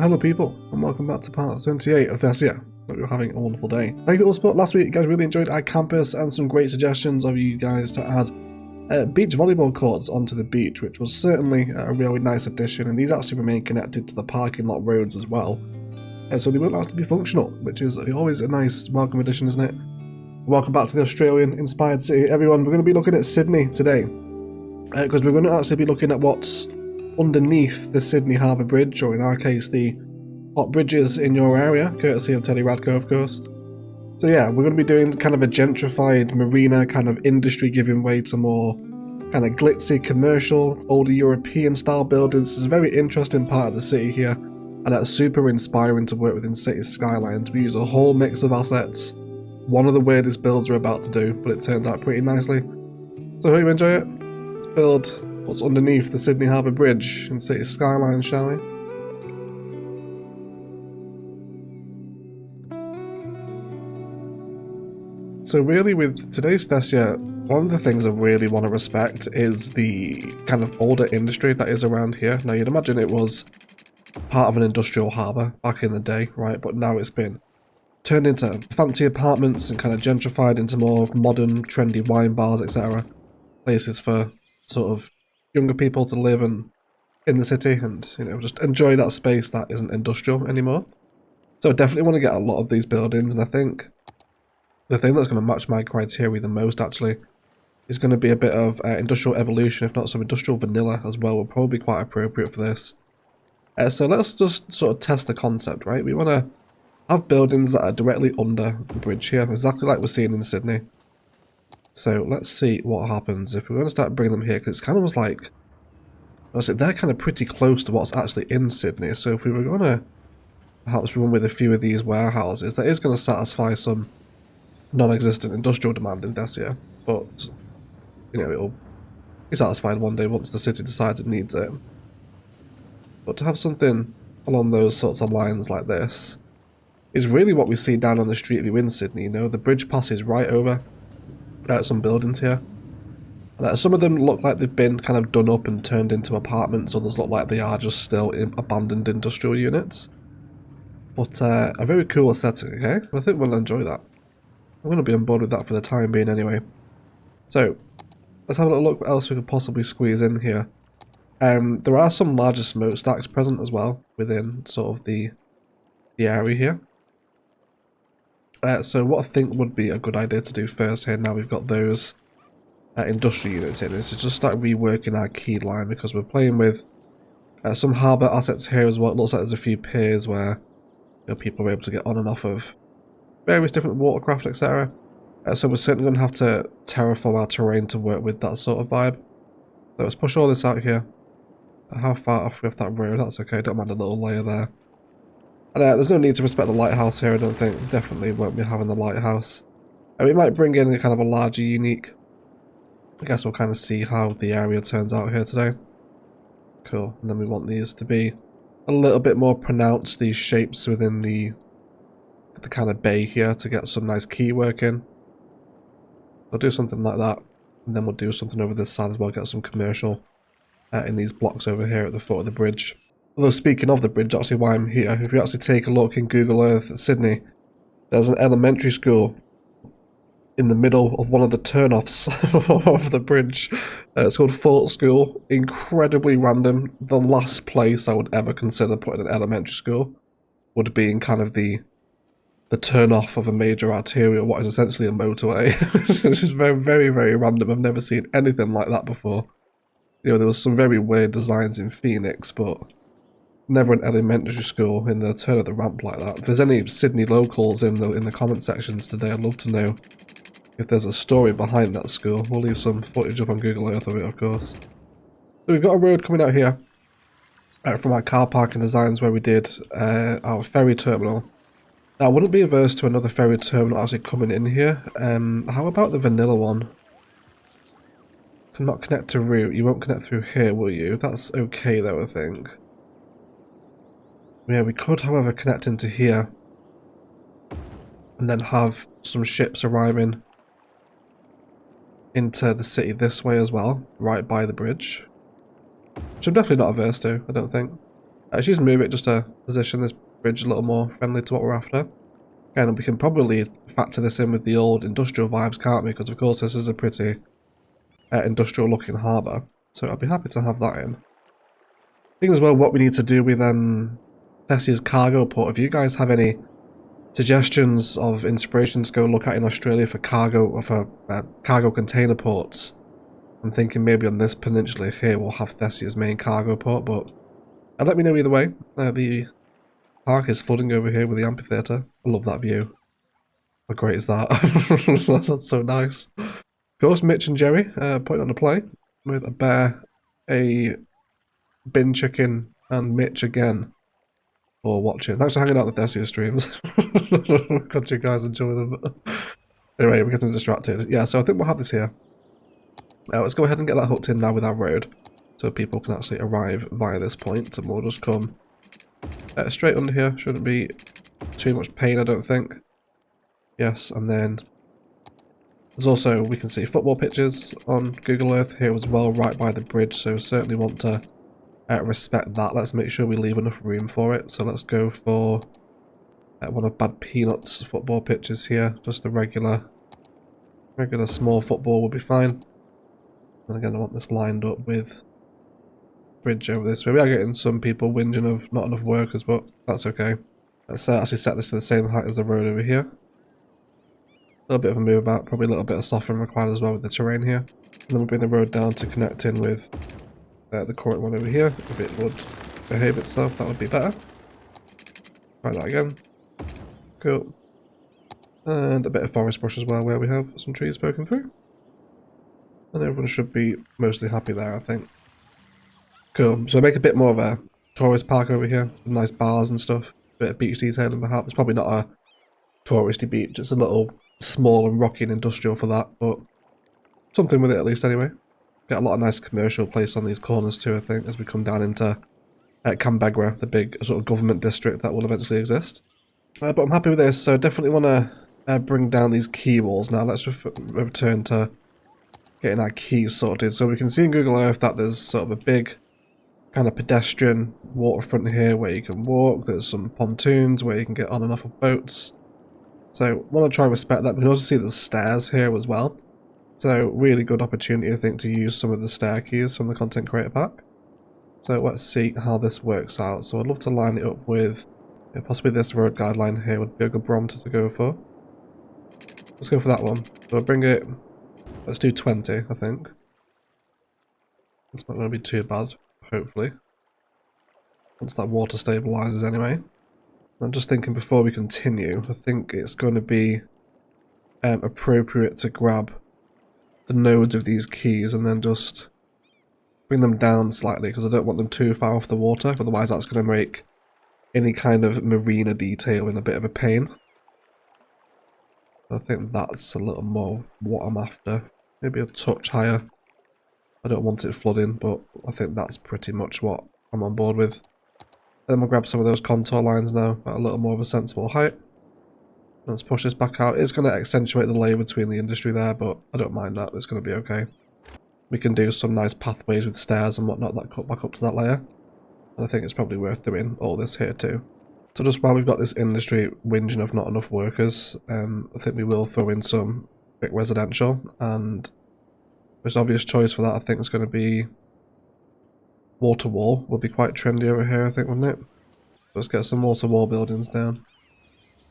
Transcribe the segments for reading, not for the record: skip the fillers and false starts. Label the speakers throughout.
Speaker 1: hello people, and welcome back to part 28 of Thessia. Hope you're having a wonderful day. Thank you all for support. Last week you guys really enjoyed our campus and some great suggestions of you guys to add beach volleyball courts onto the beach, which was certainly a really nice addition, and these actually remain connected to the parking lot roads as well. So they won't have to be functional, which is always a nice welcome addition, isn't it? Welcome back to the Australian inspired city, everyone. We're going to be looking at Sydney today, because we're going to actually be looking at what's underneath the Sydney Harbour Bridge, or in our case the hot bridges in your area, courtesy of Teddy Radko, of course. So yeah, we're going to be doing kind of a gentrified marina kind of industry, giving way to more kind of glitzy commercial, older European style buildings. It's a very interesting part of the city here, and that's super inspiring to work within City Skylines. We use a whole mix of assets. One of the weirdest builds we're about to do, but it turns out pretty nicely. So I hope you enjoy it. Let's build what's underneath the Sydney Harbour Bridge in City Skylines, shall we? So really with today's Thessia, one of the things I really want to respect is the kind of older industry that is around here. Now you'd imagine it was part of an industrial harbour back in the day, right? But now it's been turned into fancy apartments and kind of gentrified into more modern, trendy wine bars, etc. Places for sort of younger people to live in the city and, you know, just enjoy that space that isn't industrial anymore. So I definitely want to get a lot of these buildings, and I think the thing that's going to match my criteria the most actually is going to be a bit of industrial evolution, if not some industrial vanilla as well, will probably be quite appropriate for this. So let's just sort of test the concept, right? We want to have buildings that are directly under the bridge here, exactly like we're seeing in Sydney. So let's see what happens if we're going to start bringing them here, because it's kind of like, honestly, they're kind of pretty close to what's actually in Sydney. So if we were going to perhaps run with a few of these warehouses, that is going to satisfy some non-existent industrial demand in Thessia, but you know, it'll be satisfied one day once the city decides it needs it. But to have something along those sorts of lines like this is really what we see down on the street view in Sydney. You know, the bridge passes right over some buildings here. And, some of them look like they've been kind of done up and turned into apartments, others look like they are just still abandoned industrial units. But a very cool setting, okay? I think we'll enjoy that. I'm going to be on board with that for the time being anyway. So, let's have a little look what else we could possibly squeeze in here. There are some larger smokestacks present as well within sort of the area here. So what I think would be a good idea to do first here, now we've got those industrial units in, is to just start reworking our key line, because we're playing with some harbour assets here as well. It looks like there's a few piers where, you know, people are able to get on and off of various different watercraft, etc. So we're certainly going to have to terraform our terrain to work with that sort of vibe. So let's push all this out here. How far off we have that road? That's okay, don't mind a little layer there. And there's no need to respect the lighthouse here, I don't think. Definitely won't be having the lighthouse. And we might bring in a kind of a larger unique. I guess we'll kind of see how the area turns out here today. Cool. And then we want these to be a little bit more pronounced, these shapes within the kind of bay here, to get some nice key work in. We'll do something like that. And then we'll do something over this side as well, get some commercial in these blocks over here at the foot of the bridge. Although speaking of the bridge, actually why I'm here, if you actually take a look in Google Earth at Sydney, there's an elementary school in the middle of one of the turn-offs of the bridge. It's called Fort School. Incredibly random. The last place I would ever consider putting an elementary school would be in kind of the turn-off of a major arterial, what is essentially a motorway. Which is very, very, very random. I've never seen anything like that before. You know, there was some very weird designs in Phoenix, but never an elementary school in the turn of the ramp like that. If there's any Sydney locals in the comment sections today, I'd love to know if there's a story behind that school. We'll leave some footage up on Google Earth of it, of course. So we've got a road coming out here from our car parking designs where we did our ferry terminal. Now I wouldn't be averse to another ferry terminal actually coming in here. How about the vanilla one? Cannot connect to route. You won't connect through here, will you? That's okay though, I think. Yeah, we could, however, connect into here and then have some ships arriving into the city this way as well, right by the bridge. Which I'm definitely not averse to, I don't think. Let's just move it just to position this bridge a little more friendly to what we're after. And we can probably factor this in with the old industrial vibes, can't we? Because of course this is a pretty industrial looking harbour, so I'd be happy to have that in. I think as well what we need to do with Thessia's cargo port, if you guys have any suggestions of inspirations to go look at in Australia for cargo or for cargo container ports, I'm thinking maybe on this peninsula here we'll have Thessia's main cargo port, but let me know either way. The park is flooding over here with the amphitheatre. I love that view. How great is that? That's so nice. Of course, Mitch and Jerry putting on a play with a bear, a bin chicken, and Mitch again for watching. Thanks for hanging out with Thessia streams. God, you guys enjoy them. Anyway, we're getting distracted. Yeah, so I think we'll have this here. Let's go ahead and get that hooked in now with our road, so people can actually arrive via this point, and we'll just come straight under here. Shouldn't be too much pain, I don't think. Yes, and then there's also, we can see football pitches on Google Earth here as well, right by the bridge, so certainly want to respect that. Let's make sure we leave enough room for it. So let's go for one of Bad Peanuts football pitches here, just a regular small football will be fine. And again, I want this lined up with bridge over this way. We are getting some people whinging of not enough workers, but that's okay. Let's actually set this to the same height as the road over here. A little bit of a move about, probably a little bit of softening required as well with the terrain here. And then we'll bring the road down to connect in with the current one over here. If it would behave itself, that would be better. Try that again. Cool. And a bit of forest brush as well, where we have some trees poking through. And everyone should be mostly happy there, I think. Cool. So make a bit more of a tourist park over here. Some nice bars and stuff. A bit of beach detailing perhaps. It's probably not a touristy beach. It's a little small and rocky and industrial for that, but something with it at least anyway. Get a lot of nice commercial place on these corners too, I think, as we come down into Canberra, the big sort of government district that will eventually exist. But I'm happy with this, so definitely want to bring down these quay walls now. Let's return to getting our quays sorted. So we can see in Google Earth that there's sort of a big kind of pedestrian waterfront here where you can walk. There's some pontoons where you can get on and off of boats. So want to try and respect that. We can also see the stairs here as well. So really good opportunity, I think, to use some of the stair keys from the content creator pack. So let's see how this works out. So I'd love to line it up with possibly this road guideline here would be a good barometer to go for. Let's go for that one. So I'll bring it, let's do 20, I think. It's not going to be too bad, hopefully. Once that water stabilises anyway. I'm just thinking before we continue, I think it's going to be appropriate to grab the nodes of these keys and then just bring them down slightly because I don't want them too far off the water, otherwise that's going to make any kind of marina detail in a bit of a pain. I think that's a little more what I'm after. Maybe a touch higher. I don't want it flooding, but I think that's pretty much what I'm on board with. Then we'll grab some of those contour lines now at a little more of a sensible height. Let's push this back out. It's going to accentuate the layer between the industry there, but I don't mind that. It's going to be okay. We can do some nice pathways with stairs and whatnot that cut back up to that layer. And I think it's probably worth doing all this here too. So just while we've got this industry whinging of not enough workers, I think we will throw in some big residential. And the most obvious choice for that I think is going to be water wall. Would be quite trendy over here, I think, wouldn't it? Let's get some water wall buildings down.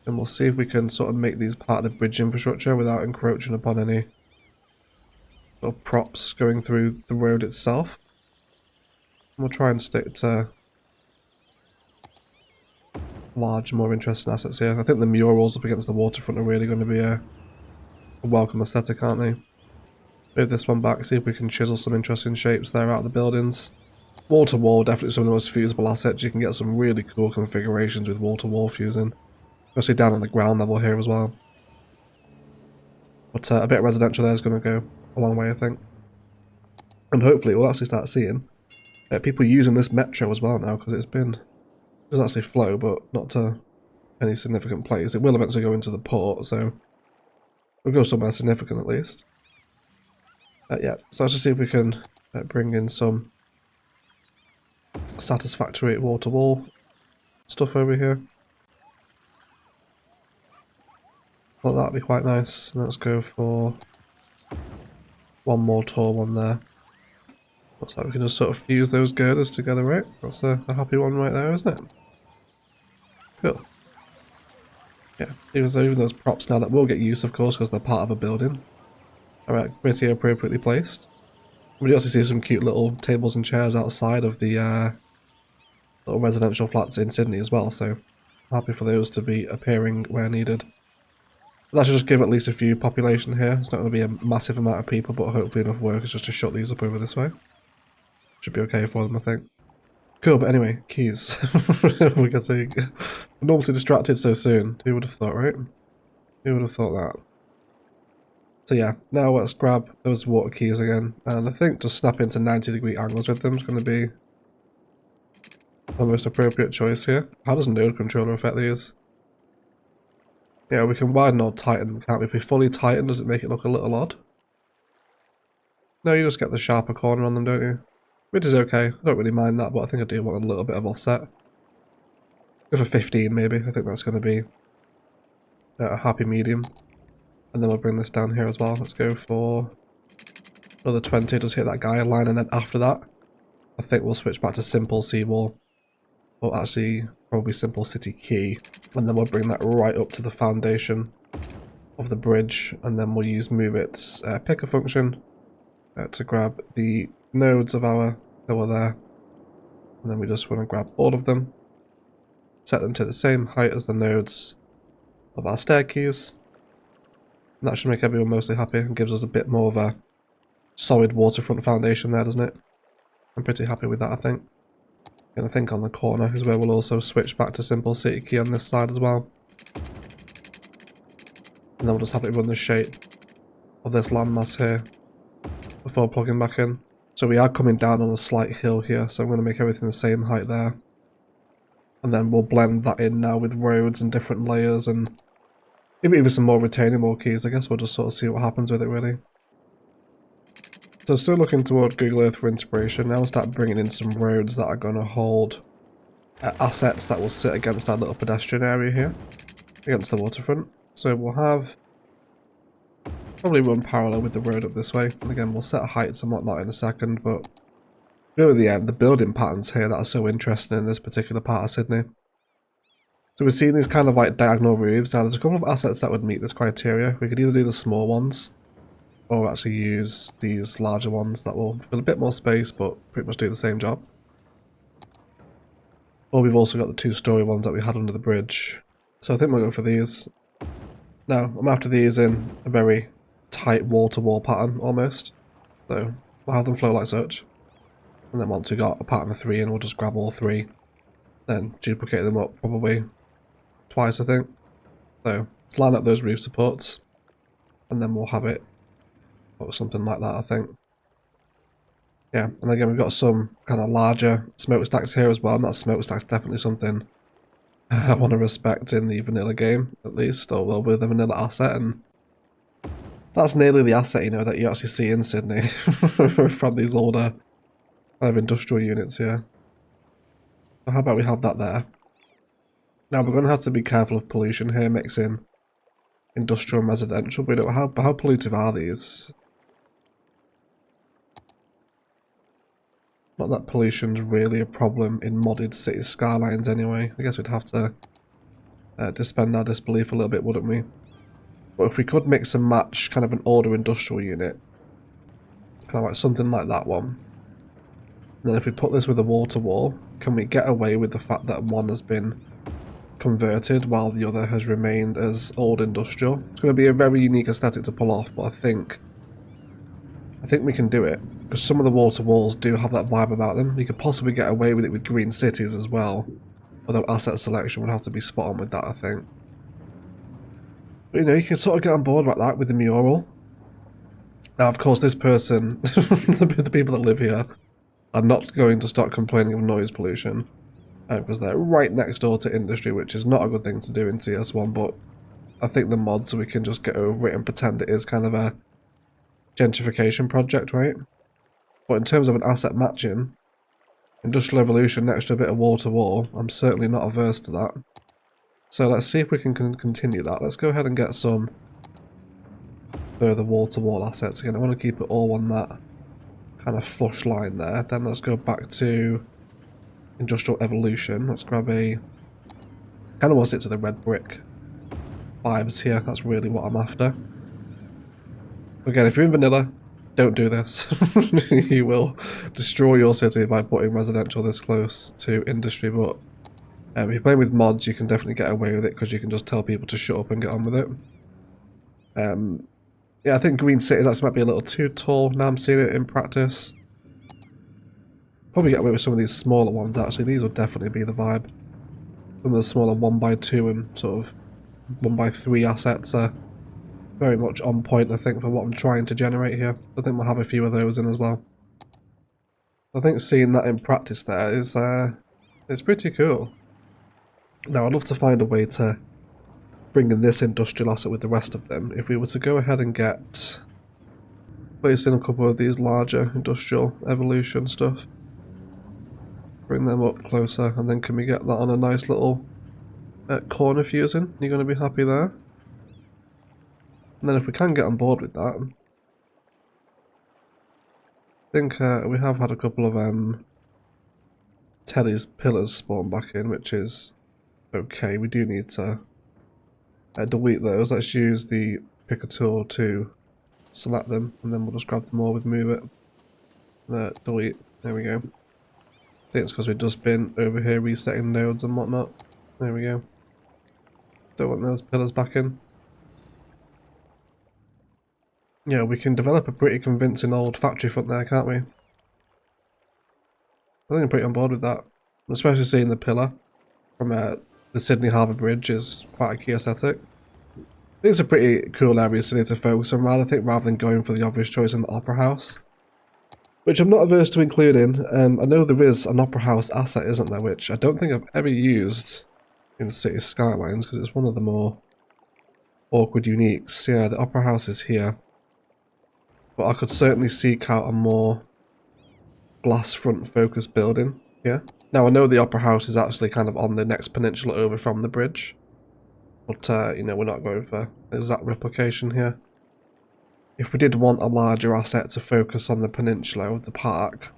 Speaker 1: And we'll see if we can sort of make these part of the bridge infrastructure without encroaching upon any sort of props going through the road itself. And we'll try and stick to large, more interesting assets here. I think the murals up against the waterfront are really going to be a welcome aesthetic, aren't they? Move this one back, see if we can chisel some interesting shapes there out of the buildings. Water wall, definitely some of the most fusible assets. You can get some really cool configurations with water wall fusing. Especially down on the ground level here as well. But a bit of residential there is going to go a long way, I think. And hopefully we'll actually start seeing people using this metro as well now, because it does actually flow, but not to any significant place. It will eventually go into the port, so we'll go somewhere significant at least. Yeah, so let's just see if we can bring in some satisfactory wall-to-wall stuff over here. Well, that'd be quite nice. Let's go for one more tall one there. Looks like we can just sort of fuse those girders together, right? That's a happy one right there, isn't it? Cool. Yeah, even those props now that will get use, of course, because they're part of a building. Alright, pretty appropriately placed. We also see some cute little tables and chairs outside of the little residential flats in Sydney as well, so happy for those to be appearing where needed. That should just give at least a few population here. It's not going to be a massive amount of people, but hopefully enough workers just to shut these up over this way. Should be okay for them, I think. Cool, but anyway, keys. We're getting enormously distracted so soon. Who would have thought, right? Who would have thought that? So yeah, now let's grab those water keys again, and I think just snap into 90-degree angles with them is going to be the most appropriate choice here. How does node controller affect these? Yeah, we can widen or tighten them, can't we? If we fully tighten, does it make it look a little odd? No, you just get the sharper corner on them, don't you? Which is okay. I don't really mind that, but I think I do want a little bit of offset. Go for 15 maybe. I think that's going to be a happy medium. And then we'll bring this down here as well. Let's go for another 20. Just hit that guide line, and then after that, I think we'll switch back to simple seawall. Or actually, probably simple city key. And then we'll bring that right up to the foundation of the bridge. And then we'll use move its picker function to grab the nodes of our pillar there. And then we just want to grab all of them. Set them to the same height as the nodes of our stair keys. And that should make everyone mostly happy and gives us a bit more of a solid waterfront foundation there, doesn't it? I'm pretty happy with that, I think. And I think on the corner is where we'll also switch back to simple city key on this side as well. And then we'll just have it run the shape of this landmass here before plugging back in. So we are coming down on a slight hill here, so I'm going to make everything the same height there. And then we'll blend that in now with roads and different layers, and even some more retaining wall keys. I guess we'll just sort of see what happens with it, really. So still looking toward Google Earth for inspiration. Now we'll start bringing in some roads that are going to hold assets that will sit against our little pedestrian area here, against the waterfront. So we'll have probably run parallel with the road up this way. And again, we'll set heights and whatnot in a second, but really the building patterns here that are so interesting in this particular part of Sydney. So we're seeing these kind of like diagonal roofs. Now there's a couple of assets that would meet this criteria. We could either do the small ones, or actually use these larger ones that will fill a bit more space but pretty much do the same job. Or we've also got the two-story ones that we had under the bridge. So I think we'll go for these. Now, I'm after these in a very tight wall-to-wall pattern, almost. So we'll have them flow like such. And then once we've got a pattern of 3 in, we'll just grab all 3. Then duplicate them up probably twice, I think. So let's line up those roof supports. And then we'll have it or something like that, I think. Yeah, and again we've got some kind of larger smokestacks here as well, and that smokestack's definitely something I want to respect in the vanilla game, at least, or well, with a vanilla asset, and that's nearly the asset, you know, that you actually see in Sydney from these older kind of industrial units here. So how about we have that there? Now we're going to have to be careful of pollution here, mixing industrial and residential, but how pollutive are these? Not that pollution's really a problem in modded city skylines anyway. I guess we'd have to suspend our disbelief a little bit, wouldn't we? But if we could mix and match kind of an older industrial unit, kind of like something like that one, and then if we put this with a wall-to-wall, can we get away with the fact that one has been converted while the other has remained as old industrial? It's going to be a very unique aesthetic to pull off, but I think we can do it. Because some of the wall-to-walls do have that vibe about them. You could possibly get away with it with green cities as well. Although asset selection would have to be spot on with that, I think. But you know, you can sort of get on board about that with the mural. Now, of course, this person, the people that live here, are not going to start complaining of noise pollution. Because they're right next door to industry, which is not a good thing to do in CS1, but I think the mod, so we can just get over it and pretend it is kind of a gentrification project, right? But in terms of an asset matching, Industrial evolution next to a bit of wall-to-wall. I'm certainly not averse to that. So let's see if we can continue that. Let's go ahead and get some further wall-to-wall assets again. I want to keep it all on that kind of flush line there. Then let's go back to industrial evolution. Let's grab a... kind of want to stick to the red brick vibes here. That's really what I'm after. Again, if you're in vanilla, don't do this. You will destroy your city by putting residential this close to industry, but if you're playing with mods, you can definitely get away with it because you can just tell people to shut up and get on with it. Yeah, I think green cities actually might be a little too tall. Now I'm seeing it in practice. Probably get away with some of these smaller ones actually. These would definitely be the vibe. Some of the smaller 1x2 and sort of 1x3 assets are very much on point, I think, for what I'm trying to generate here. I think we'll have a few of those in as well. I think seeing that in practice there is it's pretty cool. Now I'd love to find a way to bring in this industrial asset with the rest of them. If we were to go ahead and place in a couple of these larger industrial evolution stuff, bring them up closer, and then can we get that on a nice little corner fusing? You're going to be happy there. And then if we can get on board with that, I think we have had a couple of Telly's pillars spawn back in, which is okay. We do need to delete those. Let's use the picker tool to select them, and then we'll just grab them all with move it. Delete. There we go. I think it's because we've just been over here resetting nodes and whatnot. There we go. Don't want those pillars back in. Yeah, we can develop a pretty convincing old factory front there, can't we? I think I'm pretty on board with that. Especially seeing the pillar from the Sydney Harbour Bridge is quite a key aesthetic. I think it's a pretty cool area Sydney to focus on rather than going for the obvious choice in the Opera House. Which I'm not averse to including. I know there is an Opera House asset, isn't there, which I don't think I've ever used in City Skylines because it's one of the more awkward uniques. Yeah, the Opera House is here. But I could certainly seek out a more glass front focused building here. Now I know the Opera House is actually kind of on the next peninsula over from the bridge. But, you know, we're not going for exact replication here. If we did want a larger asset to focus on the peninsula of the park,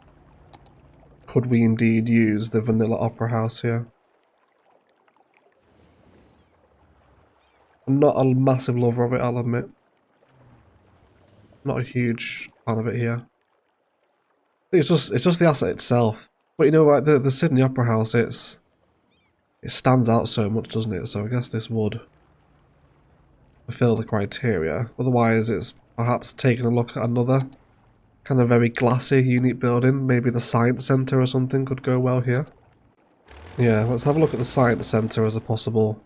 Speaker 1: could we indeed use the vanilla Opera House here? I'm not a massive lover of it, I'll admit. Not a huge fan of it here. It's just the asset itself. But you know what, the Sydney Opera House, it stands out so much, doesn't it? So I guess this would fulfill the criteria. Otherwise, it's perhaps taking a look at another kind of very glassy, unique building. Maybe the Science Centre or something could go well here. Yeah, let's have a look at the Science Centre as a possible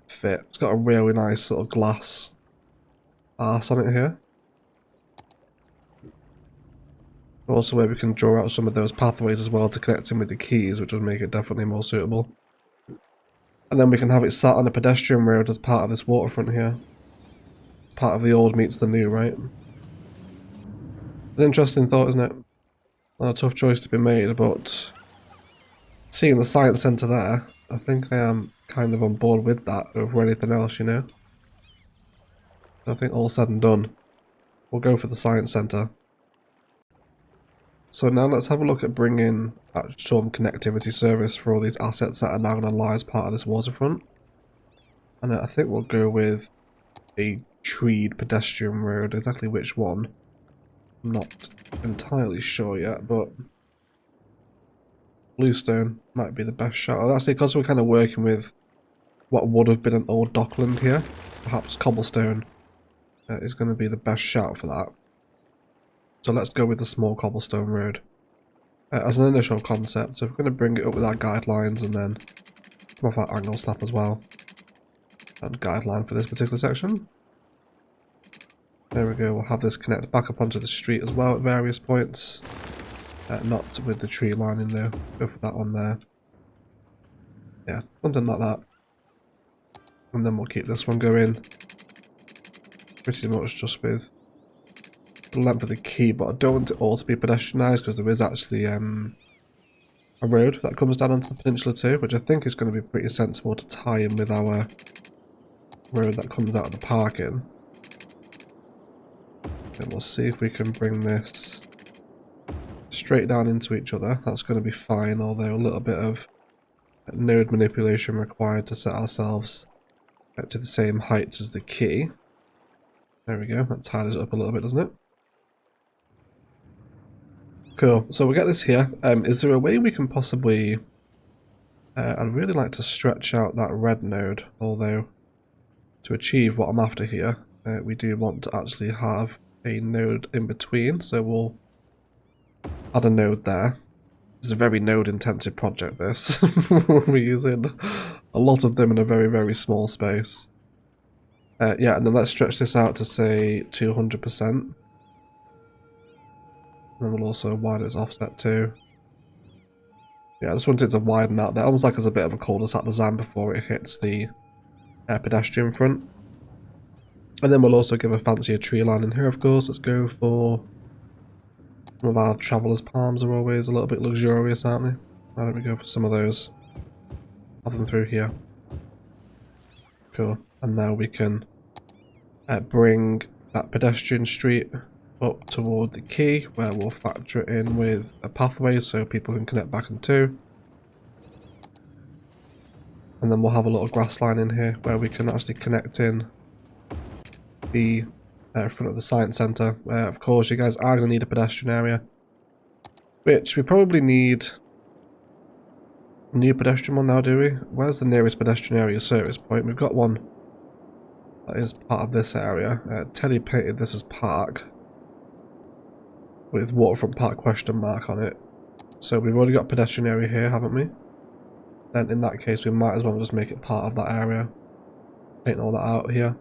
Speaker 1: fit. It's got a really nice sort of glass arse on it here. Also where we can draw out some of those pathways as well to connect in with the quays, which would make it definitely more suitable. And then we can have it sat on a pedestrian road as part of this waterfront here. Part of the old meets the new, right? It's an interesting thought, isn't it? Not a tough choice to be made, but seeing the Science Centre there, I think I am kind of on board with that over anything else, you know? I think all said and done, we'll go for the Science Centre. So now let's have a look at bringing some connectivity service for all these assets that are now going to lie as part of this waterfront. And I think we'll go with a treed pedestrian road. Exactly which one, I'm not entirely sure yet, but bluestone might be the best shot. That's because we're kind of working with what would have been an old dockland here. Perhaps cobblestone is going to be the best shout for that. So let's go with the small cobblestone road as an initial concept. So we're going to bring it up with our guidelines and then come off our angle snap as well. And guideline for this particular section. There we go, we'll have this connect back up onto the street as well at various points. Not with the tree line in there, go for that one there. Yeah, something like that. And then we'll keep this one going pretty much just with the length of the quay, but I don't want it all to be pedestrianised because there is actually a road that comes down onto the peninsula too, which I think is going to be pretty sensible to tie in with our road that comes out of the parking. And we'll see if we can bring this straight down into each other. That's going to be fine, although a little bit of node manipulation required to set ourselves to the same heights as the key. There we go, that tied us up a little bit, doesn't it? Cool, so we'll get this here. Is there a way we can possibly... I'd really like to stretch out that red node, although to achieve what I'm after here, we do want to actually have a node in between, so we'll add a node there. It's a very node intensive project, this. We're using a lot of them in a very, very small space. Yeah, and then let's stretch this out to say 200%. And then we'll also widen its offset too. Yeah, I just want it to widen out there, almost like as a bit of a cul-de-sac design before it hits the pedestrian front. And then we'll also give a fancier tree line in here, of course. Let's go for... Some of our travellers' palms are always a little bit luxurious, aren't they? Why don't we go for some of those? Have them through here. Cool. And now we can bring that pedestrian street up toward the quay, where we'll factor it in with a pathway so people can connect back and two. And then we'll have a little grass line in here where we can actually connect in the front of the science centre. Of course, you guys are going to need a pedestrian area, which we probably need a new pedestrian one now, do we? Where's the nearest pedestrian area service point? We've got one that is part of this area. Telly painted this as park with waterfront park question mark on it. So we've already got a pedestrian area here, haven't we? Then in that case we might as well just make it part of that area. Paint all that out here.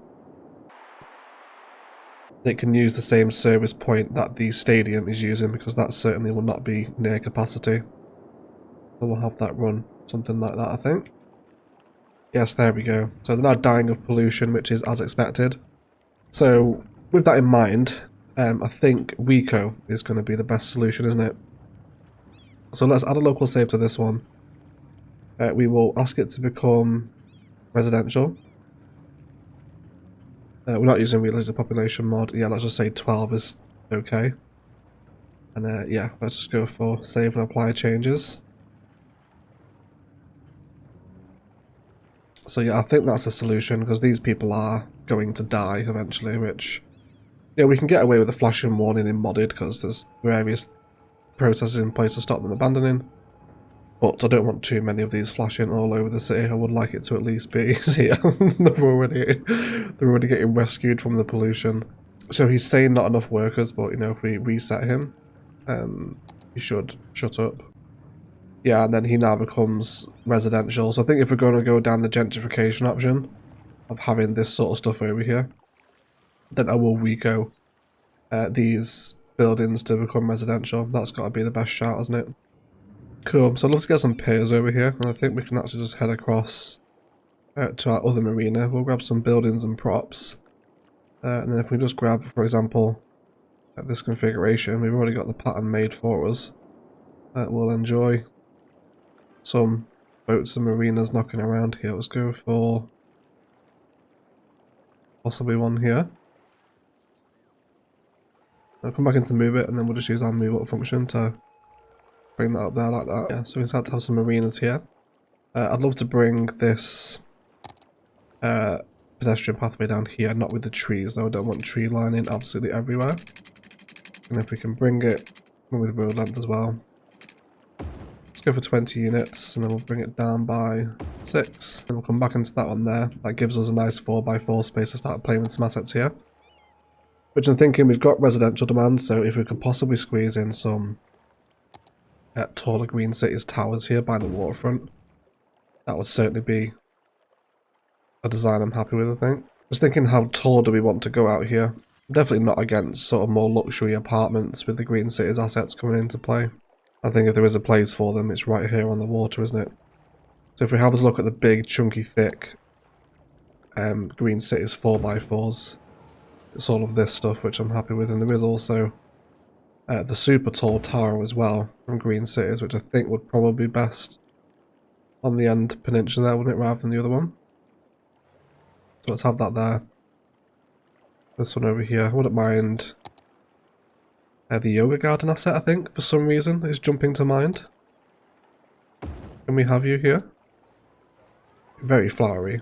Speaker 1: It can use the same service point that the stadium is using, because that certainly will not be near capacity. So we'll have that run something like that, I think. Yes, there we go. So they're now dying of pollution, which is as expected. So with that in mind, I think Rico is going to be the best solution, isn't it? So let's add a local save to this one. We will ask it to become residential. We're not using realistic population mod. Yeah, let's just say 12 is okay. And yeah, let's just go for save and apply changes. So yeah, I think that's the solution, because these people are going to die eventually, which... Yeah, we can get away with a flashing warning in modded, because there's various processes in place to stop them abandoning. But I don't want too many of these flashing all over the city. I would like it to at least be here. they're already getting rescued from the pollution. So he's saying not enough workers, but you know, if we reset him, he should shut up. Yeah, and then he now becomes residential. So I think if we're going to go down the gentrification option of having this sort of stuff over here, then I will re-go these buildings to become residential. That's got to be the best shout, hasn't it? Cool, so let's get some piers over here, and I think we can actually just head across to our other marina. We'll grab some buildings and props, and then if we just grab, for example, this configuration, we've already got the pattern made for us. We'll enjoy some boats and marinas knocking around here. Let's go for possibly one here. I'll come back into move it, and then we'll just use our move up function to bring that up there like that. Yeah, so we decided to have some marinas here. I'd love to bring this pedestrian pathway down here, not with the trees though. I don't want tree lining absolutely everywhere. And if we can bring it with road length as well. Let's go for 20 units, and then we'll bring it down by 6. And we'll come back into that one there. That gives us a nice 4x4 space to start playing with some assets here. Which I'm thinking, we've got residential demand, so if we could possibly squeeze in some taller green cities towers here by the waterfront, that would certainly be a design I'm happy with, I think. Just thinking, how tall do we want to go out here? I'm definitely not against sort of more luxury apartments with the green cities assets coming into play. I think if there is a place for them, it's right here on the water, isn't it? So if we have a look at the big, chunky, thick green cities 4x4s, it's all of this stuff which I'm happy with, and there is also the super tall tower as well from Green Cities, which I think would probably be best on the end peninsula there, wouldn't it, rather than the other one? So let's have that there. This one over here, I wouldn't mind the yoga garden asset, I think, for some reason, is jumping to mind. Can we have you here? Very flowery.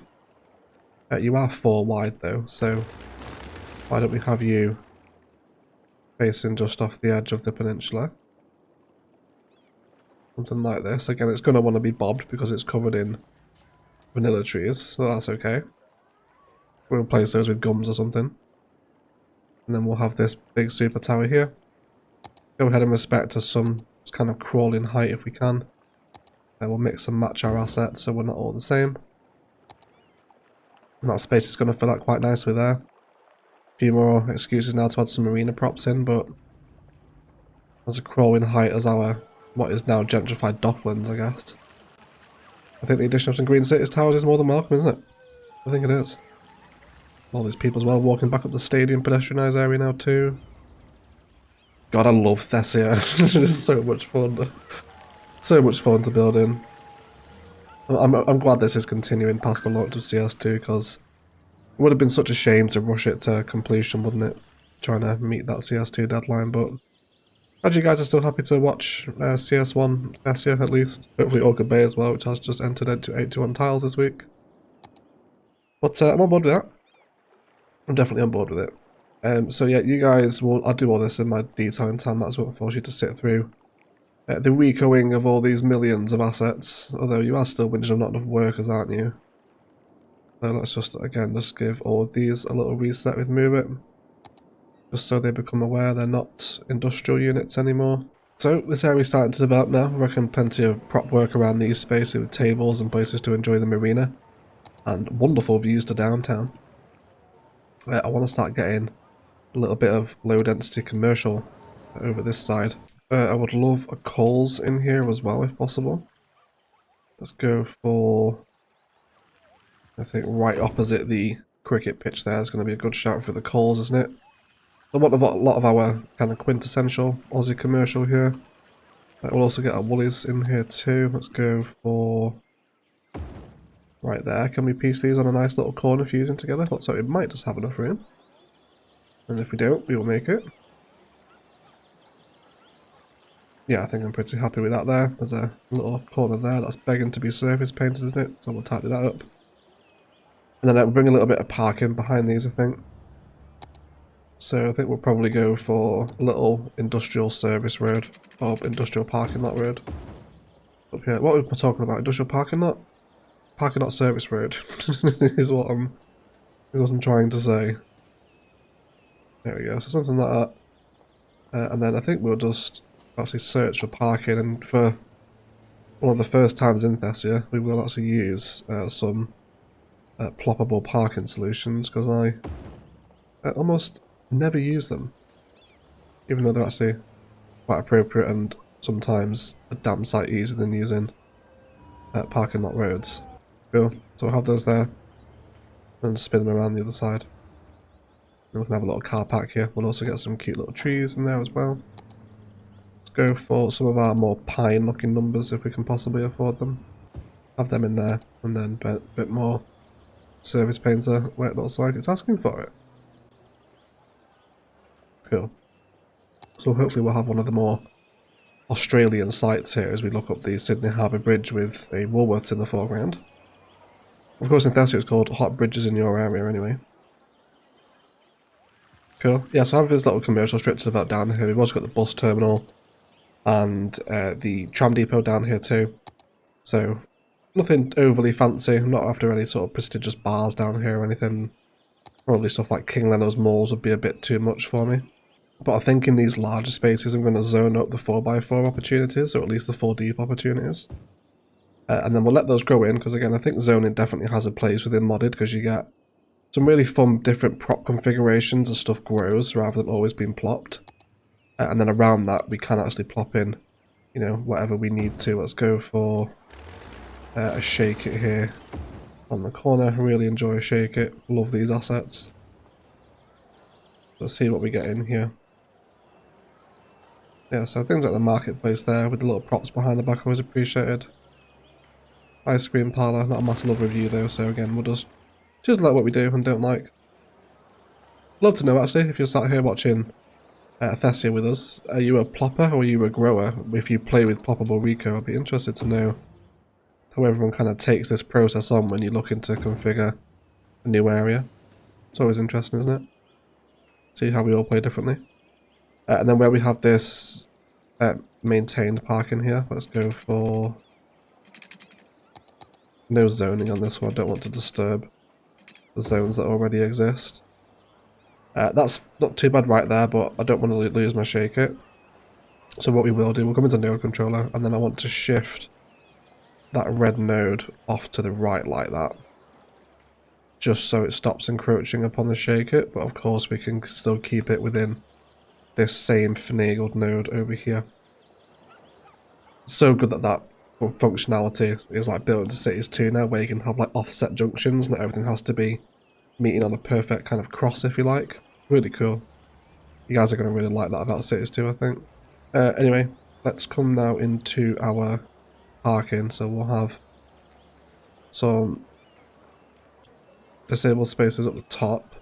Speaker 1: You are 4 wide though, so why don't we have you facing just off the edge of the peninsula? Something like this. Again, it's going to want to be bobbed because it's covered in vanilla trees, so that's okay. We'll replace those with gums or something. And then we'll have this big super tower here. Go ahead and respect to some kind of crawling height if we can. And we'll mix and match our assets so we're not all the same. And that space is going to fill out quite nicely there. A few more excuses now to add some marina props in, but as a crawling height as our what is now gentrified docklands, I guess. I think the addition of some Green Cities towers is more than welcome, isn't it? I think it is. All these people as well walking back up the stadium pedestrianised area now too. God, I love Thessia. It's so much fun. So much fun to build in. I'm glad this is continuing past the launch of CS2 because it would have been such a shame to rush it to completion, wouldn't it? Trying to meet that CS2 deadline, but glad you guys are still happy to watch CS1 Thessia at least. Hopefully Orchid Bay as well, which has just entered into 821 tiles this week. But I'm on board with that. I'm definitely on board with it. So yeah, you guys will. I'll do all this in my detailing time. That's what force you to sit through the recoing of all these millions of assets. Although you are still whinging of not enough workers, aren't you? So let's just again just give all of these a little reset with Move It, just so they become aware they're not industrial units anymore. So this area's starting to develop now. I reckon plenty of prop work around these spaces with tables and places to enjoy the marina, and wonderful views to downtown. I want to start getting a little bit of low density commercial over this side. I would love a Coles in here as well if possible. Let's go for, I think right opposite the cricket pitch there is going to be a good shout for the Coles, isn't it? I want a lot of our kind of quintessential Aussie commercial here. We'll also get our Woolies in here too. Let's go for right there. Can we piece these on a nice little corner fusing together? Looks like we might just have enough room. And if we don't, we will make it. Yeah, I think I'm pretty happy with that there. There's a little corner there that's begging to be surface painted, isn't it? So we'll tidy that up. And then I'll bring a little bit of parking behind these, I think. So I think we'll probably go for a little industrial service road, or industrial parking lot road. Up here. What were we talking about? Industrial parking lot? Parking lot service road is what I'm trying to say. There we go. So something like that. And then I think we'll just actually search for parking, and for one of the first times in Thessia, we will actually use some ploppable parking solutions, because I almost never use them, even though they're actually quite appropriate and sometimes a damn sight easier than using parking lot roads. Cool. So we'll have those there and spin them around the other side. And we can have a little car park here. We'll also get some cute little trees in there as well. Let's go for some of our more pine looking numbers if we can possibly afford them. Have them in there, and then a bit more service painter where it looks like it's asking for it. Cool. So hopefully we'll have one of the more Australian sites here as we look up the Sydney Harbour Bridge with a Woolworths in the foreground. Of course in Thessia it's called Hot Bridges in your area anyway. Cool. Yeah, so I have this little commercial strip to develop down here. We've also got the bus terminal and the tram depot down here too. So nothing overly fancy. I'm not after any sort of prestigious bars down here or anything. Probably stuff like King Leonard's malls would be a bit too much for me. But I think in these larger spaces I'm going to zone up the 4x4 opportunities, or at least the 4 deep opportunities. And then we'll let those grow in, because again I think zoning definitely has a place within modded, because you get some really fun different prop configurations as stuff grows rather than always being plopped. And then around that we can actually plop in, you know, whatever we need to. Let's go for a shake it here on the corner. Really enjoy a shake it. Love these assets. Let's see what we get in here. Yeah, so things like the marketplace there with the little props behind the back always appreciated. Ice cream parlour, not a massive love review though, so again, we'll just like what we do and don't like. Love to know actually, if you're sat here watching Thessia with us, are you a plopper or are you a grower? If you play with Ploppable Rico, I'd be interested to know how everyone kind of takes this process on when you're looking to configure a new area. It's always interesting, isn't it? See how we all play differently. And then where we have this maintained parking here, let's go for no zoning on this one. I don't want to disturb the zones that already exist. That's not too bad right there, but I don't want to lose my shake it. So what we will do, we'll come into node controller, and then I want to shift that red node off to the right like that. Just so it stops encroaching upon the shake it, but of course we can still keep it within this same finagled node over here. It's so good that that functionality is like built into cities too now, where you can have like offset junctions, not everything has to be meeting on a perfect kind of cross, if you like. Really cool. You guys are going to really like that about cities too, I think. Anyway, let's come now into our parking. So we'll have some disabled spaces up the top.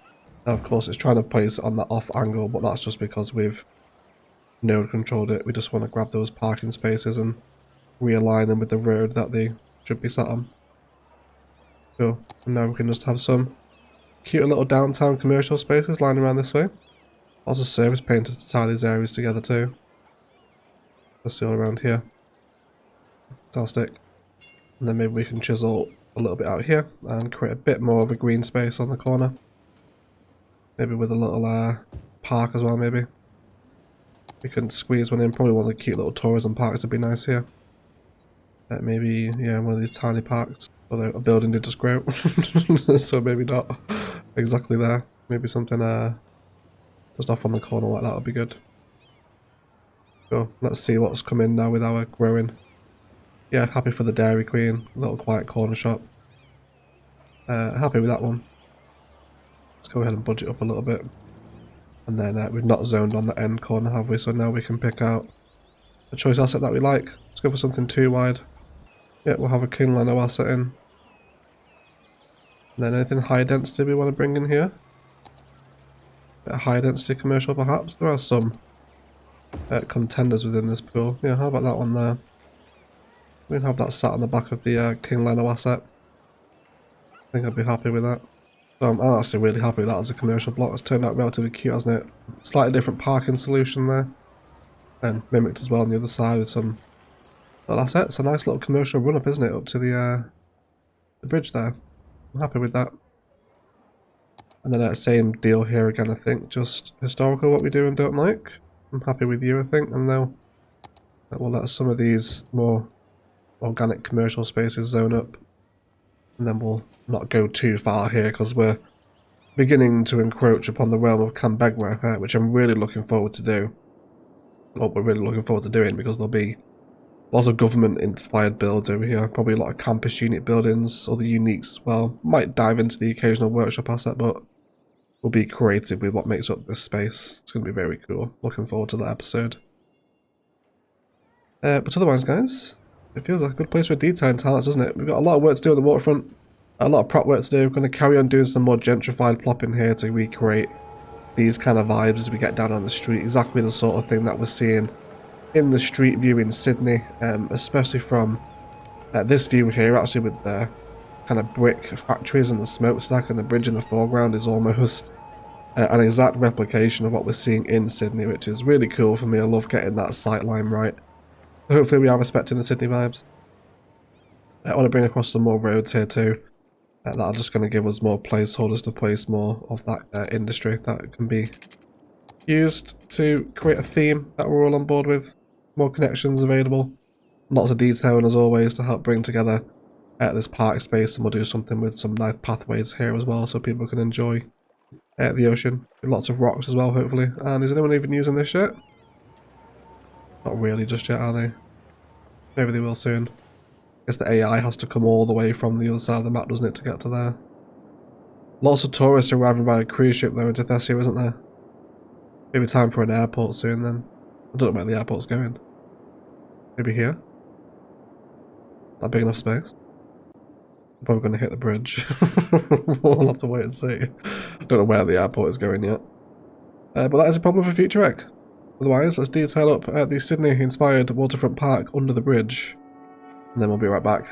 Speaker 1: Now, of course, it's trying to place it on that off angle, but that's just because we've node controlled it. We just want to grab those parking spaces and realign them with the road that they should be sat on. Cool. And now we can just have some cute little downtown commercial spaces lying around this way. Also service painted to tie these areas together too. Let's see all around here. Fantastic. And then maybe we can chisel a little bit out here and create a bit more of a green space on the corner. Maybe with a little park as well, maybe. We can squeeze one in, probably one of the cute little tourism parks would be nice here. Maybe, yeah, one of these tiny parks. Although a building did just grow, so maybe not exactly there. Maybe something just off on the corner like that would be good. So let's see what's coming now with our growing. Yeah, happy for the Dairy Queen, little quiet corner shop. Happy with that one. Let's go ahead and budget up a little bit. And then we've not zoned on the end corner, have we? So now we can pick out a choice asset that we like. Let's go for something too wide. Yeah, we'll have a King Leno asset in. And then anything high density we want to bring in here? A high density commercial perhaps? There are some contenders within this pool. Yeah, how about that one there? We can have that sat on the back of the King Leno asset. I think I'd be happy with that. So I'm actually really happy with that as a commercial block. It's turned out relatively cute, hasn't it? Slightly different parking solution there. And mimicked as well on the other side with some little assets. A nice little commercial run up, isn't it? Up to the bridge there. I'm happy with that. And then same deal here again, I think. Just historical what we do and don't like. I'm happy with you, I think. And now that will let some of these more organic commercial spaces zone up. And then we'll not go too far here because we're beginning to encroach upon the realm of Canberra, which I'm really looking forward to do. What we're really looking forward to doing, because there'll be lots of government-inspired builds over here. Probably a lot of campus unit buildings, other uniques as well. Might dive into the occasional workshop asset, but we'll be creative with what makes up this space. It's going to be very cool. Looking forward to that episode. But otherwise, guys, it feels like a good place for detailing talents, doesn't it? We've got a lot of work to do on the waterfront. A lot of prop work to do. We're going to carry on doing some more gentrified plopping here to recreate these kind of vibes as we get down on the street. Exactly the sort of thing that we're seeing in the street view in Sydney, especially from this view here, actually, with the kind of brick factories and the smokestack and the bridge in the foreground is almost an exact replication of what we're seeing in Sydney, which is really cool for me. I love getting that sight line right. Hopefully we are respecting the Sydney vibes. I want to bring across some more roads here too. That are just going to give us more placeholders to place more of that industry that can be used to create a theme that we're all on board with. More connections available. Lots of detailing as always to help bring together this park space, and we'll do something with some nice pathways here as well so people can enjoy the ocean. Lots of rocks as well, hopefully. And is anyone even using this yet? Not really just yet, are they? Maybe they will soon. I guess the AI has to come all the way from the other side of the map, doesn't it, to get to there. Lots of tourists arriving by a cruise ship though into Thessia, isn't there? Maybe time for an airport soon then. I don't know where the airport's going. Maybe here? That big enough space? I'm probably going to hit the bridge. We'll have to wait and see. I don't know where the airport is going yet. But that is a problem for future rec. Otherwise, let's detail up the Sydney-inspired waterfront park under the bridge. And then we'll be right back.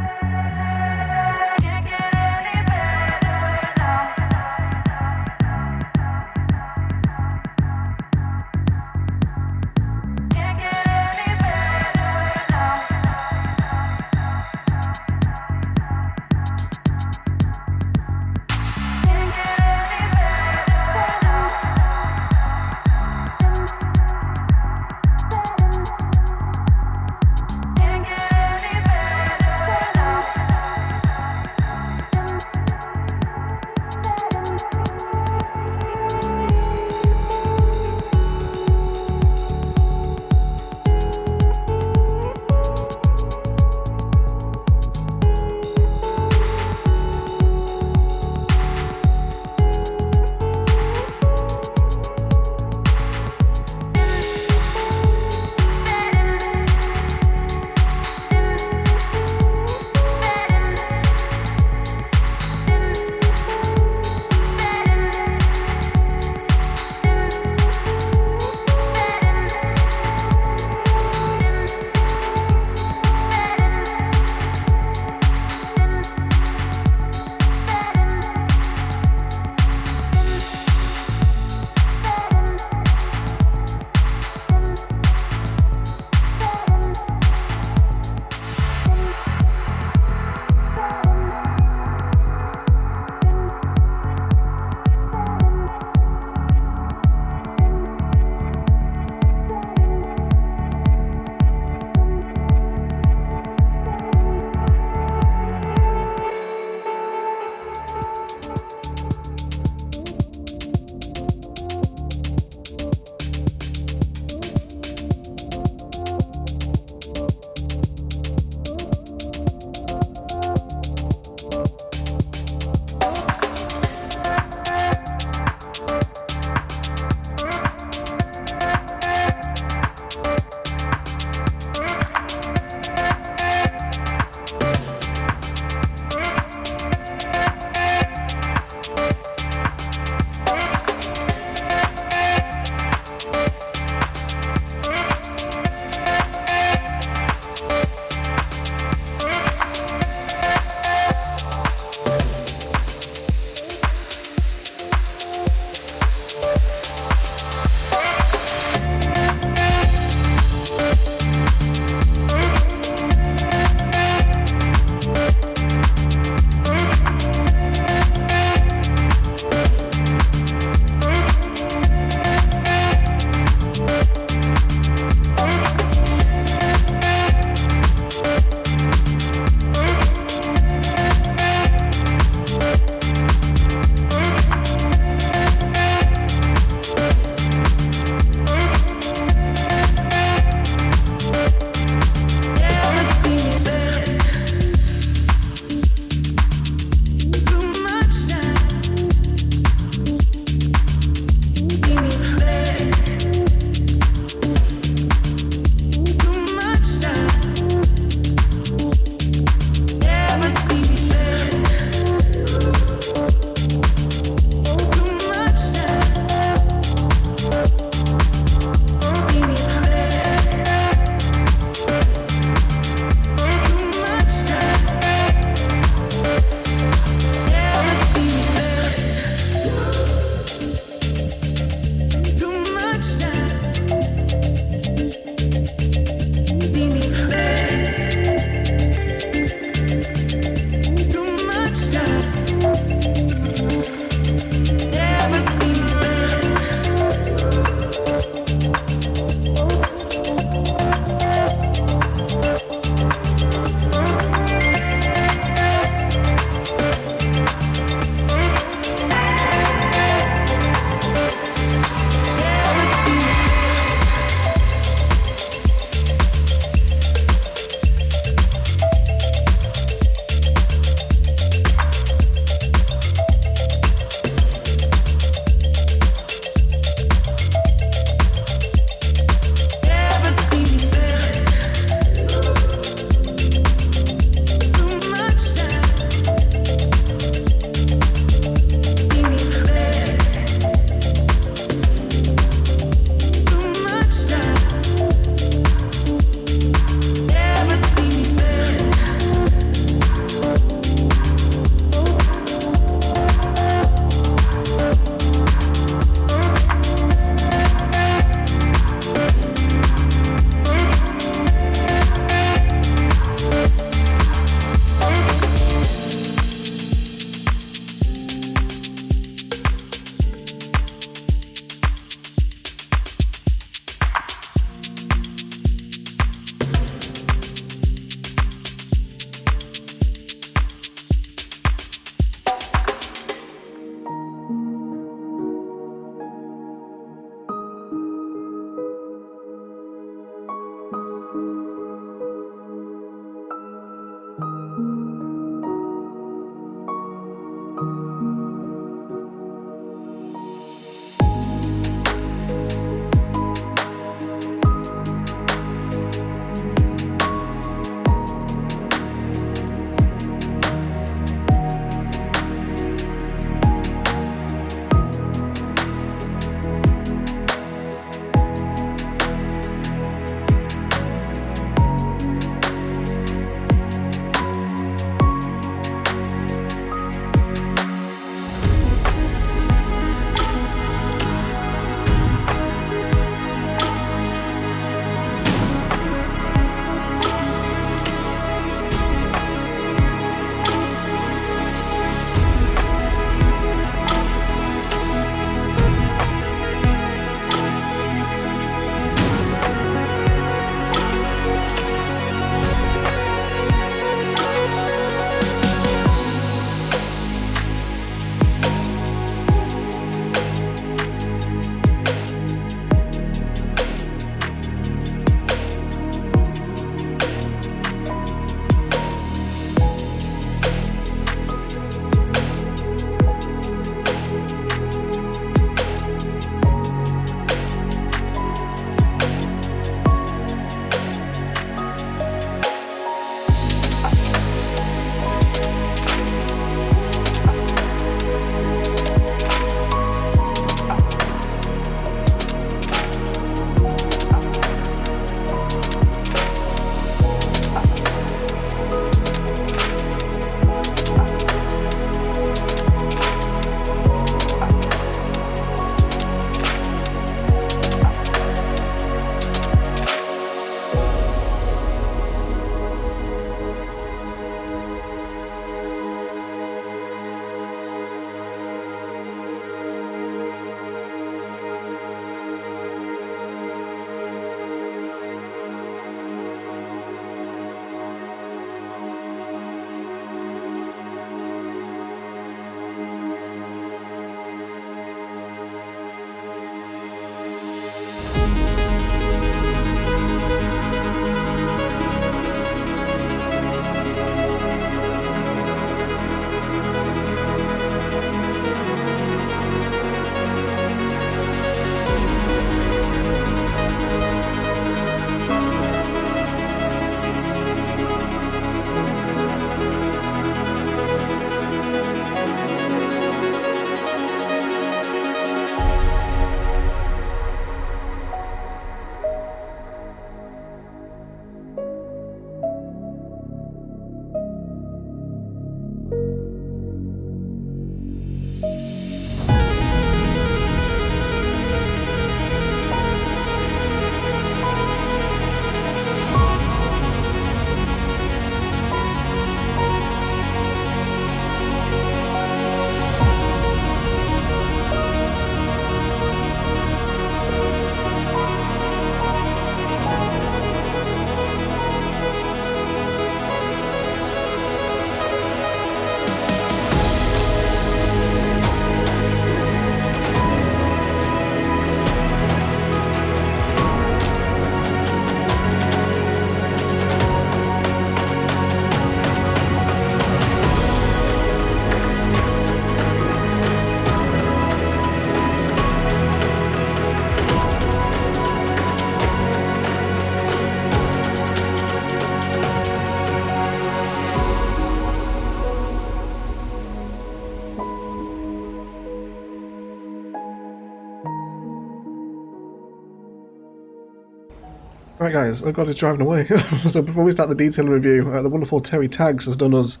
Speaker 1: Right guys, oh god, it's driving away. So before we start the detailing review, the wonderful Terry Tags has done us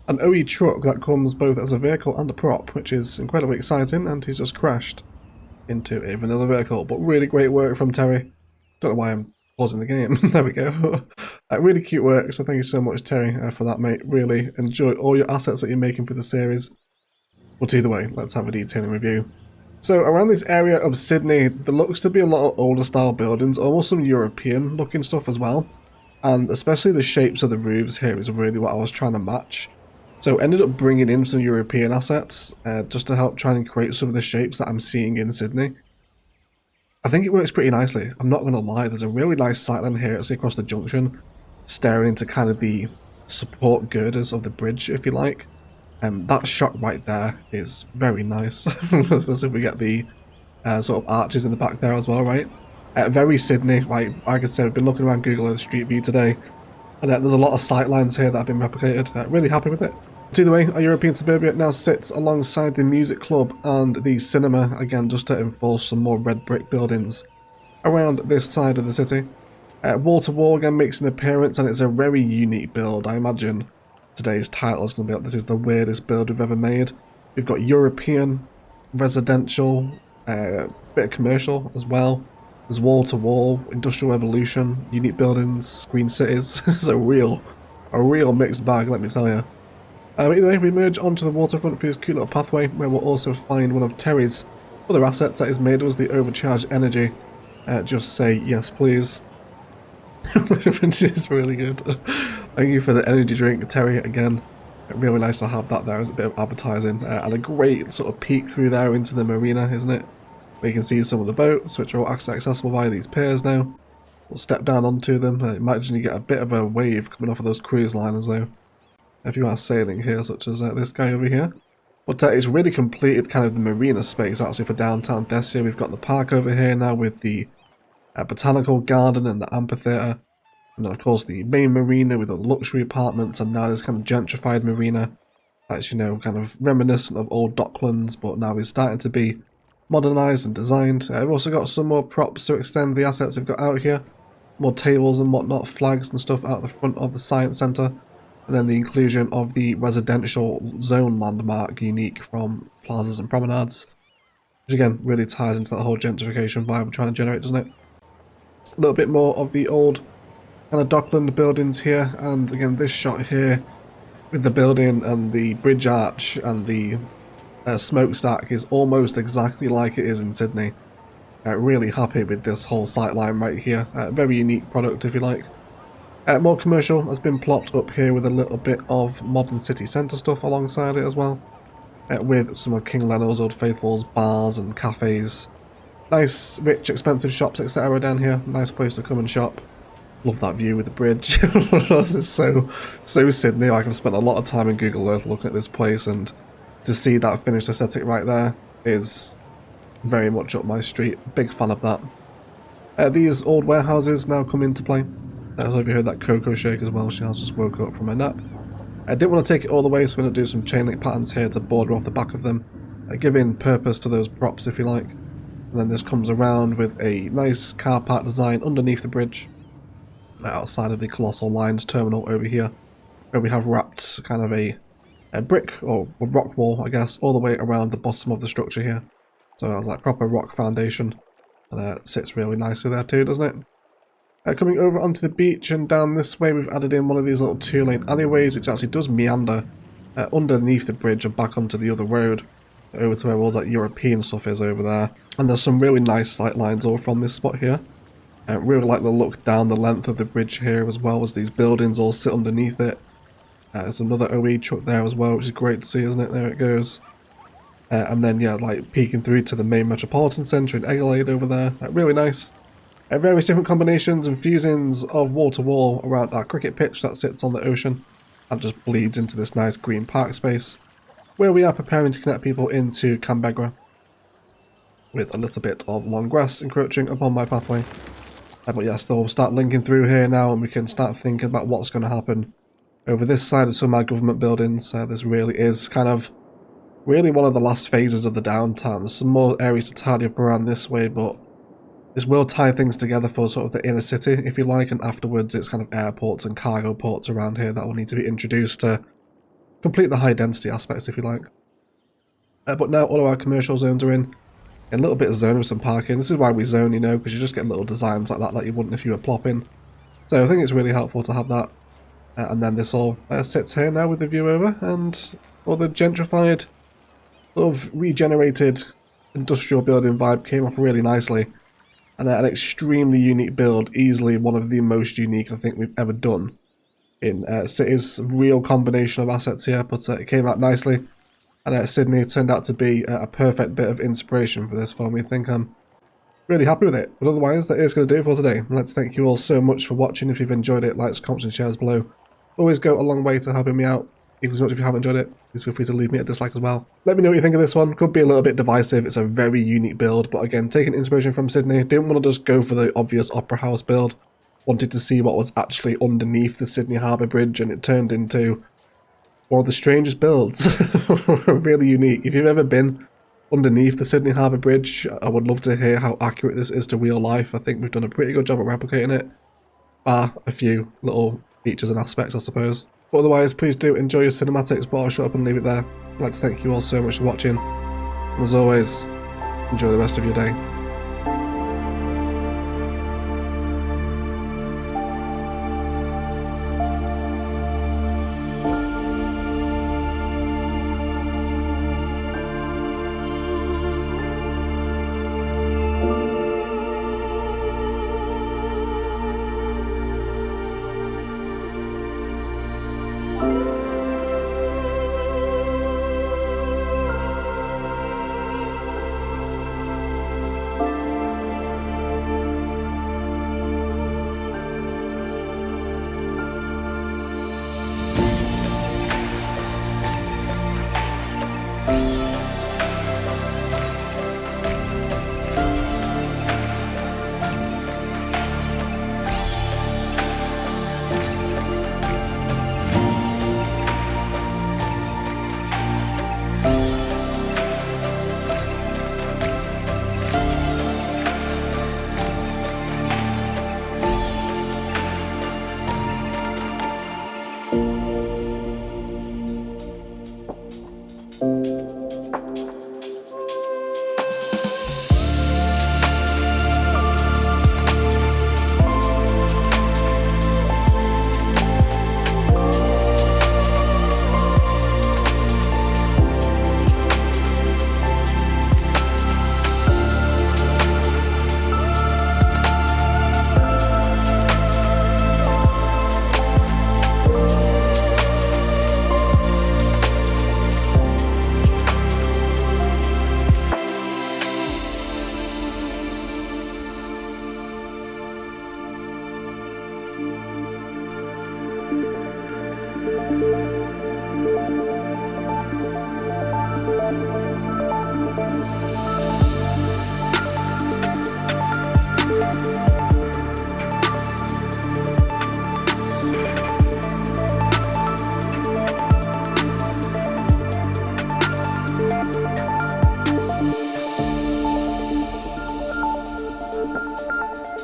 Speaker 1: an OE truck that comes both as a vehicle and a prop, which is incredibly exciting, and he's just crashed into a vanilla vehicle. But really great work from Terry. Don't know why I'm pausing the game. There we go. Really cute work, so thank you so much Terry for that, mate. Really enjoy all your assets that you're making for the series. But either way, let's have a detailing review. So around this area of Sydney, there looks to be a lot of older style buildings, almost some European looking stuff as well. And especially the shapes of the roofs here is really what I was trying to match. So ended up bringing in some European assets just to help try and create some of the shapes that I'm seeing in Sydney. I think it works pretty nicely, I'm not going to lie. There's a really nice sightline here, it's across the junction, staring into kind of the support girders of the bridge, if you like. That shot right there is very nice. As if we get the sort of arches in the back there as well, right? Very Sydney, like I said, I've been looking around Google Earth Street View today, and there's a lot of sightlines here that have been replicated. Really happy with it. Either way, our European suburbia now sits alongside the music club and the cinema, again just to enforce some more red brick buildings around this side of the city. Wall to wall again makes an appearance, and it's a very unique build. I imagine today's title is going to be like, this is the weirdest build we've ever made. We've got European, residential, bit of commercial as well. There's wall to wall, industrial evolution, unique buildings, green cities. It's a real mixed bag, let me tell you. Either way, we merge onto the waterfront through this cute little pathway, where we'll also find one of Terry's other assets that is made us the overcharged energy. Just say yes please. Which is really good. Thank you for the energy drink, Terry, again. Really nice to have that there as a bit of advertising. And a great sort of peek through there into the marina, isn't it? We can see some of the boats, which are all accessible via these piers now. We'll step down onto them. Imagine you get a bit of a wave coming off of those cruise liners though, if you are sailing here, such as this guy over here. But it's really completed kind of the marina space actually for downtown Thessia. We've got the park over here now with the botanical garden and the amphitheatre. And then of course the main marina with the luxury apartments, and now this kind of gentrified marina that's, you know, kind of reminiscent of old docklands, but now is starting to be modernised and designed. We've also got some more props to extend the assets we've got out here. More tables and whatnot, flags and stuff out the front of the science centre. And then the inclusion of the residential zone landmark unique from plazas and promenades. Which again, really ties into that whole gentrification vibe we're trying to generate, doesn't it? A little bit more of the old kind of dockland buildings here. And again, this shot here with the building and the bridge arch and the smokestack is almost exactly like it is in Sydney. Really happy with this whole sightline right here. Very unique product, if you like. More commercial has been plopped up here with a little bit of modern city centre stuff alongside it as well. With some of King Leonard's Old Faithful's bars and cafes. Nice, rich, expensive shops, etc. down here. Nice place to come and shop. Love that view with the bridge. This is so Sydney. Like, I've spent a lot of time in Google Earth looking at this place, and to see that finished aesthetic right there is very much up my street. Big fan of that. These old warehouses now come into play. I hope you heard that Coco shake as well. She has just woke up from her nap. I didn't want to take it all the way, so I'm going to do some chain link patterns here to border off the back of them, giving purpose to those props, if you like. And then this comes around with a nice car park design underneath the bridge, outside of the Colossal Lines terminal over here, where we have wrapped kind of a brick or a rock wall, I guess, all the way around the bottom of the structure here. So it has like proper rock foundation, and it sits really nicely there too, doesn't it? Coming over onto the beach and down this way, we've added in one of these little two-lane alleyways, which actually does meander underneath the bridge and back onto the other road, over to where all that European stuff is over there. And there's some really nice sight lines all from this spot here. Really like the look down the length of the bridge here, as well as these buildings all sit underneath it. There's another OE truck there as well, which is great to see, isn't it? There it goes. And then, yeah, like peeking through to the main metropolitan centre in Adelaide over there. Really nice. Various different combinations and fusings of wall-to-wall around our cricket pitch that sits on the ocean and just bleeds into this nice green park space, where we are preparing to connect people into Canberra, with a little bit of long grass encroaching upon my pathway. But yes, they'll start linking through here now, and we can start thinking about what's going to happen over this side of some of our government buildings. This really is kind of really one of the last phases of the downtown. There's some more areas to tidy up around this way, but This will tie things together for sort of the inner city, if you like, and afterwards it's kind of airports and cargo ports around here that will need to be introduced to complete the high density aspects, if you like. But now all of our commercial zones are in. A little bit of zone with some parking. This is why we zone, you know, because you just get little designs like that you wouldn't if you were plopping. So I think it's really helpful to have that. And then this all sits here now with the view over, and all the gentrified, sort of regenerated industrial building vibe came off really nicely. And an extremely unique build, easily one of the most unique I think we've ever done in cities. Real combination of assets here, but it came out nicely. And Sydney turned out to be a perfect bit of inspiration for this for me. I think I'm really happy with it. But otherwise, that is going to do it for today. Let's thank you all so much for watching. If you've enjoyed it, likes, comments and shares below always go a long way to helping me out. Even as much if you haven't enjoyed it, please feel free to leave me a dislike as well. Let me know what you think of this one. Could be a little bit divisive. It's a very unique build, but again, taking inspiration from Sydney. Didn't want to just go for the obvious Opera House build. Wanted to see what was actually underneath the Sydney Harbour Bridge, and it turned into one of the strangest builds. Really unique. If you've ever been underneath the Sydney Harbour Bridge, I would love to hear how accurate this is to real life. I think we've done a pretty good job at replicating it. Bar a few little features and aspects, I suppose. But otherwise, please do enjoy your cinematics, but I'll shut up and leave it there. I'd like to thank you all so much for watching. And as always, enjoy the rest of your day.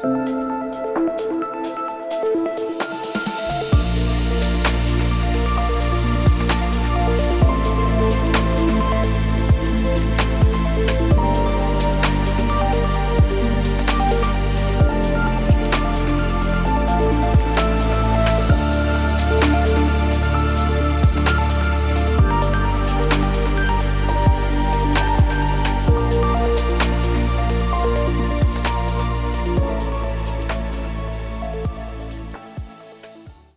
Speaker 2: Thank you.